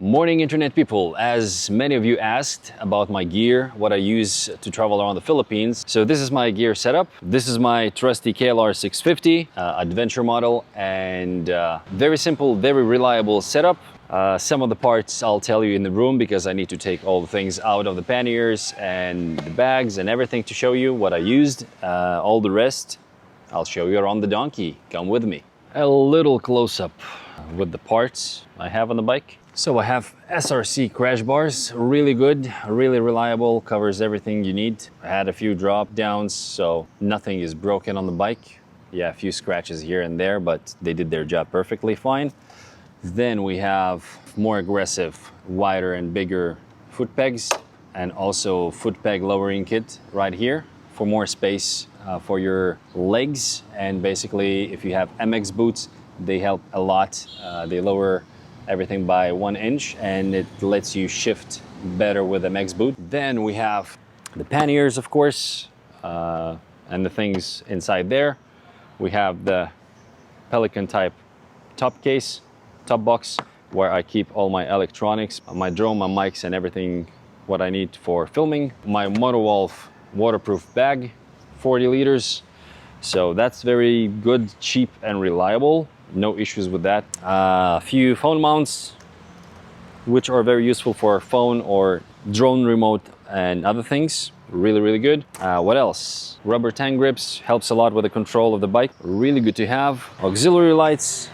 Morning internet people, as many of you asked about my gear, what I use to travel around the Philippines. So this is my gear setup. This is my trusty KLR 650 adventure model, and very simple, very reliable setup. Some of the parts I'll tell you in the room because I need to take all the things out of the panniers and the bags and everything to show you what I used. All the rest I'll show you around the donkey. Come with me. A little close-up with the parts I have on the bike. So I have SRC crash bars, really good, really reliable, covers everything you need. I had a few drop downs, so nothing is broken on the bike. Yeah, a few scratches here and there, but they did their job perfectly fine. Then we have more aggressive, wider and bigger foot pegs, and also foot peg lowering kit right here for more space for your legs. And basically, if you have MX boots, they help a lot. They lower everything by 1 inch and it lets you shift better with MX boot. Then we have the panniers, of course, and the things inside there. We have the Pelican type top case, top box, where I keep all my electronics, my drone, my mics and everything what I need for filming. My MotoWolf waterproof bag, 40 liters. So that's very good, cheap and reliable. No issues with that. A few phone mounts, which are very useful for phone or drone remote and other things. Really, really good. What else? Rubber tank grips, helps a lot with the control of the bike. Really good to have. Auxiliary lights,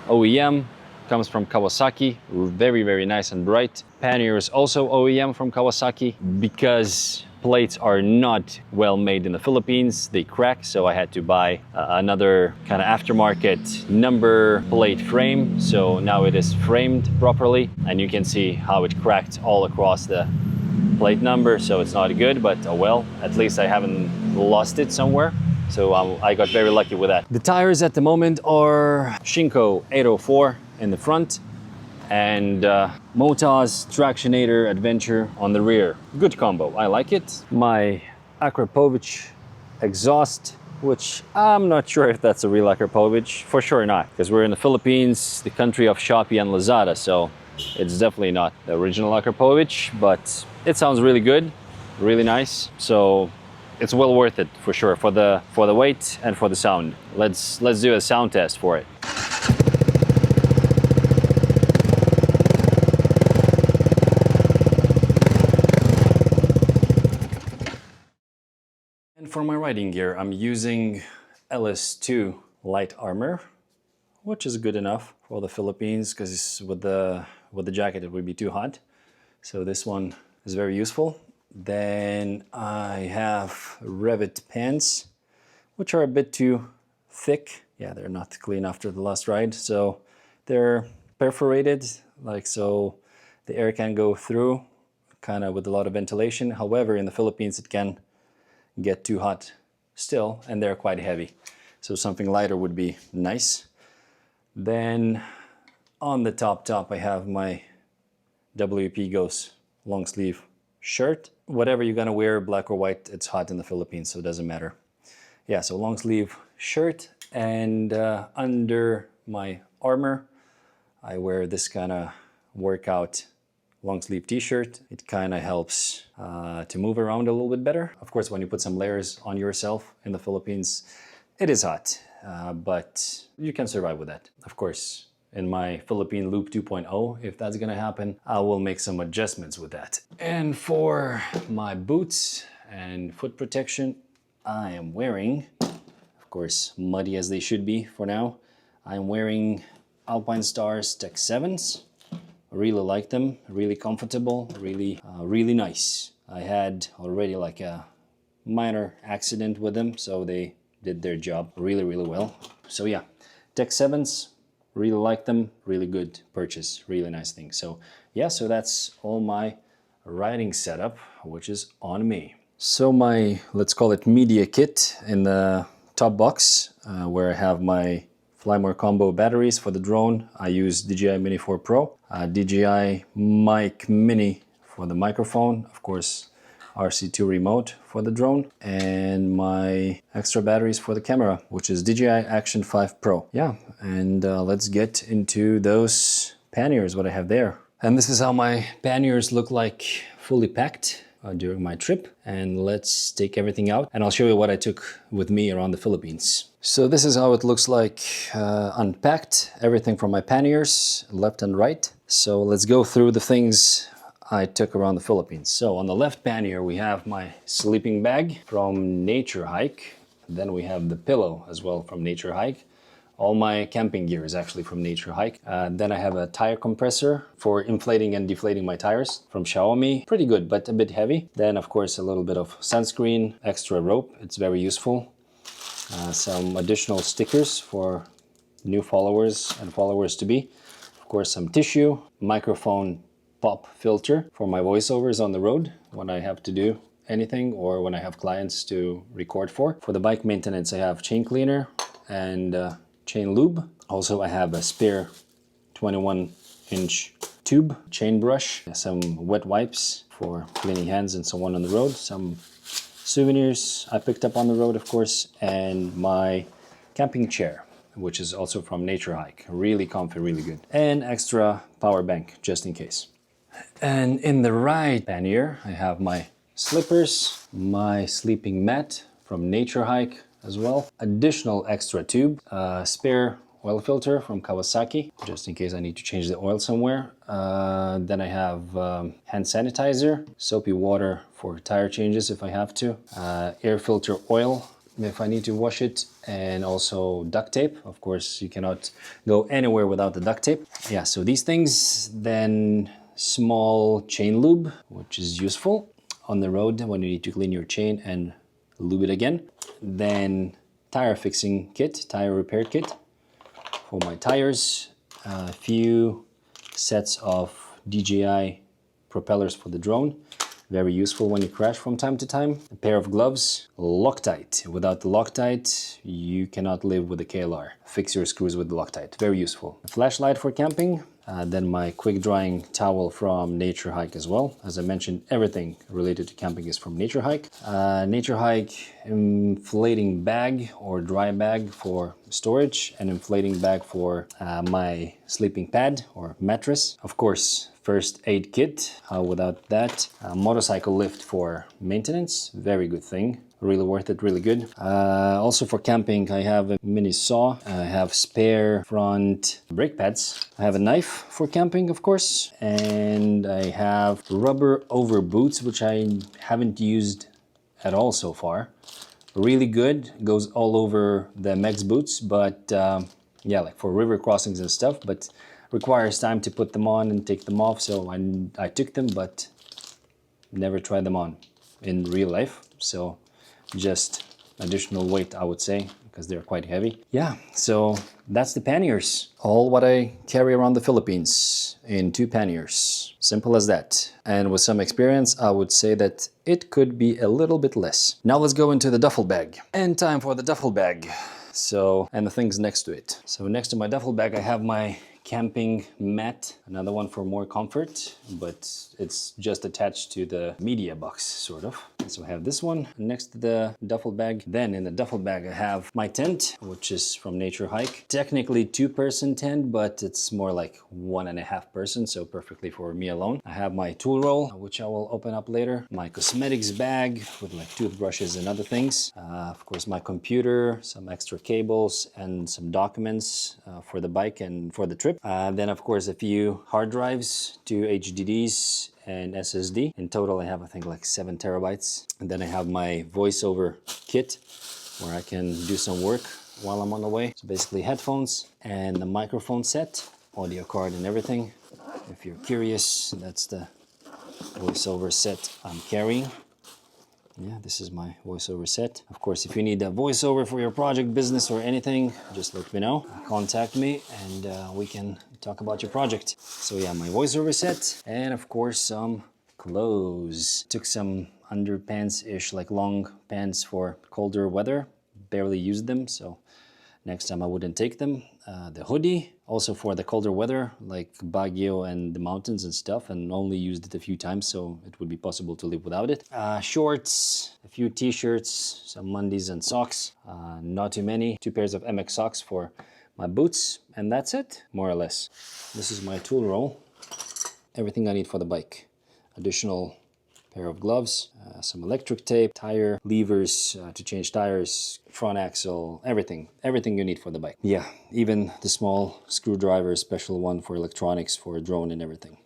OEM, comes from Kawasaki. Very, very nice and bright. Pannier is also OEM from Kawasaki because plates are not well made in the Philippines. They crack, so I had to buy another kind of aftermarket number plate frame. So now it is framed properly and you can see how it cracked all across the plate number. So it's not good, but oh well, at least I haven't lost it somewhere. So I got very lucky with that. The tires at the moment are Shinko 804 in the front and Motas Tractionator Adventure on the rear. Good combo, I like it. My Akrapovic exhaust, which I'm not sure if that's a real Akrapovic, for sure not, because we're in the Philippines, the country of Shopee and Lazada, so it's definitely not the original Akrapovic, but it sounds really good, really nice, so it's well worth it for sure, for the weight and for the sound. Let's do a sound test for it. And for my riding gear, I'm using LS2 light armor, which is good enough for the Philippines because with the jacket it would be too hot. So this one is very useful. Then I have Revit pants, which are a bit too thick. Yeah, they're not clean after the last ride. So they're perforated, like so the air can go through, kind of with a lot of ventilation. However, in the Philippines it can get too hot still, and they're quite heavy. So something lighter would be nice. Then on the top I have my WPgoes long sleeve shirt. Whatever you're gonna wear, black or white, it's hot in the Philippines, so it doesn't matter. Yeah, so long sleeve shirt, and under my armor, I wear this kind of workout long sleeve t-shirt. It kind of helps to move around a little bit better. Of course, when you put some layers on yourself in the Philippines, it is hot, but you can survive with that. Of course, in my Philippine Loop 2.0, if that's gonna happen, I will make some adjustments with that. And for my boots and foot protection, I am wearing, of course, muddy as they should be for now, I'm wearing Alpine Stars Tech 7s. Really like them, really comfortable, really nice. I had already like a minor accident with them, so they did their job really, really well. So yeah, Tech 7s, really like them, really good purchase, really nice thing. So yeah, so that's all my riding setup, which is on me. So my, let's call it media kit in the top box, where I have my Flymore combo batteries for the drone. I use DJI Mini 4 Pro, DJI Mic Mini for the microphone, of course RC2 remote for the drone, and my extra batteries for the camera, which is DJI Action 5 Pro. Yeah, and let's get into those panniers, what I have there. And this is how my panniers look like fully packed during my trip. And let's take everything out and I'll show you what I took with me around the Philippines. So this is how it looks like unpacked, everything from my panniers, left and right. So let's go through the things I took around the Philippines. So on the left pannier, we have my sleeping bag from Nature Hike. Then we have the pillow as well from Nature Hike. All my camping gear is actually from Nature Hike. Then I have a tire compressor for inflating and deflating my tires from Xiaomi. Pretty good, but a bit heavy. Then of course a little bit of sunscreen, extra rope. It's very useful. Some additional stickers for new followers and followers to be. Of course some tissue, microphone pop filter for my voiceovers on the road when I have to do anything or when I have clients to record for. For the bike maintenance I have chain cleaner and chain lube. Also I have a spare 21-inch tube, chain brush, some wet wipes for cleaning hands and so on the road, some souvenirs I picked up on the road of course, and my camping chair, which is also from Nature Hike. Really comfy, really good. And extra power bank just in case. And in the right pannier I have my slippers, my sleeping mat from Nature Hike as well. Additional extra tube, spare oil filter from Kawasaki, just in case I need to change the oil somewhere. Then I have hand sanitizer, soapy water for tire changes if I have to, air filter oil if I need to wash it, and also duct tape. Of course, you cannot go anywhere without the duct tape. Yeah, so these things. Then small chain lube, which is useful on the road when you need to clean your chain and lube it again. Then tire fixing kit, tire repair kit for my tires. A few sets of DJI propellers for the drone. Very useful when you crash from time to time. A pair of gloves. Loctite. Without the Loctite, you cannot live with a KLR. Fix your screws with the Loctite. Very useful. A flashlight for camping. Then my quick drying towel from Nature Hike as well. As I mentioned, everything related to camping is from Nature Hike. Nature Hike inflating bag or dry bag for storage, and inflating bag for my sleeping pad or mattress. Of course, first aid kit. Without that, motorcycle lift for maintenance. Very good thing. Really worth it, really good. Also for camping, I have a mini saw. I have spare front brake pads. I have a knife for camping, of course. And I have rubber over boots, which I haven't used at all so far. Really good, goes all over the Mex boots, but yeah, like for river crossings and stuff, but requires time to put them on and take them off. So I took them, but never tried them on in real life. So just additional weight, I would say, because they're quite heavy. Yeah, so that's the panniers. All what I carry around the Philippines in 2 panniers. Simple as that. And with some experience, I would say that it could be a little bit less. Now let's go into the duffel bag. And time for the duffel bag. So, and the things next to it. So next to my duffel bag, I have my camping mat, another one for more comfort, but it's just attached to the media box, sort of. So I have this one next to the duffel bag. Then in the duffel bag I have my tent, which is from Nature Hike. Technically 2-person tent, but it's more like 1.5 person, so perfectly for me alone. I have my tool roll, which I will open up later. My cosmetics bag with like toothbrushes and other things. Of course my computer, some extra cables, and some documents for the bike and for the trip. Then of course a few hard drives, 2 HDDs and SSD. In total I have I think like 7 terabytes. And then I have my voiceover kit where I can do some work while I'm on the way. So basically headphones and the microphone set, audio card and everything. If you're curious, that's the voiceover set I'm carrying. Yeah, this is my voiceover set. Of course, if you need a voiceover for your project, business, or anything, just let me know. Contact me and we can talk about your project. So yeah, my voiceover set, and of course some clothes. Took some underpants-ish, like long pants for colder weather. Barely used them, so next time I wouldn't take them. The hoodie, also for the colder weather, like Baguio and the mountains and stuff, and only used it a few times, so it would be possible to live without it. Shorts, a few t-shirts, some undies and socks. Not too many. 2 pairs of MX socks for my boots, and that's it, more or less. This is my tool roll. everything I need for the bike. Additional pair of gloves, some electric tape, tire levers to change tires, front axle, everything you need for the bike. Yeah, even the small screwdriver, special one for electronics, for a drone and everything.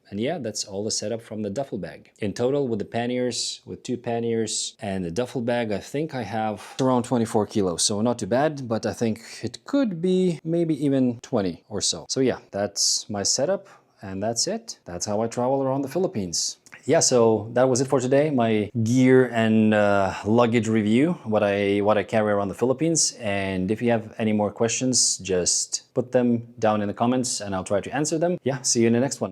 And yeah, that's all the setup from the duffel bag. In total, with the panniers, with 2 panniers and the duffel bag, I think I have around 24 kilos. So not too bad, but I think it could be maybe even 20 or so. So yeah, that's my setup and that's it. That's how I travel around the Philippines. Yeah, so that was it for today. My gear and luggage review, what I carry around the Philippines. And if you have any more questions, just put them down in the comments and I'll try to answer them. Yeah, see you in the next one.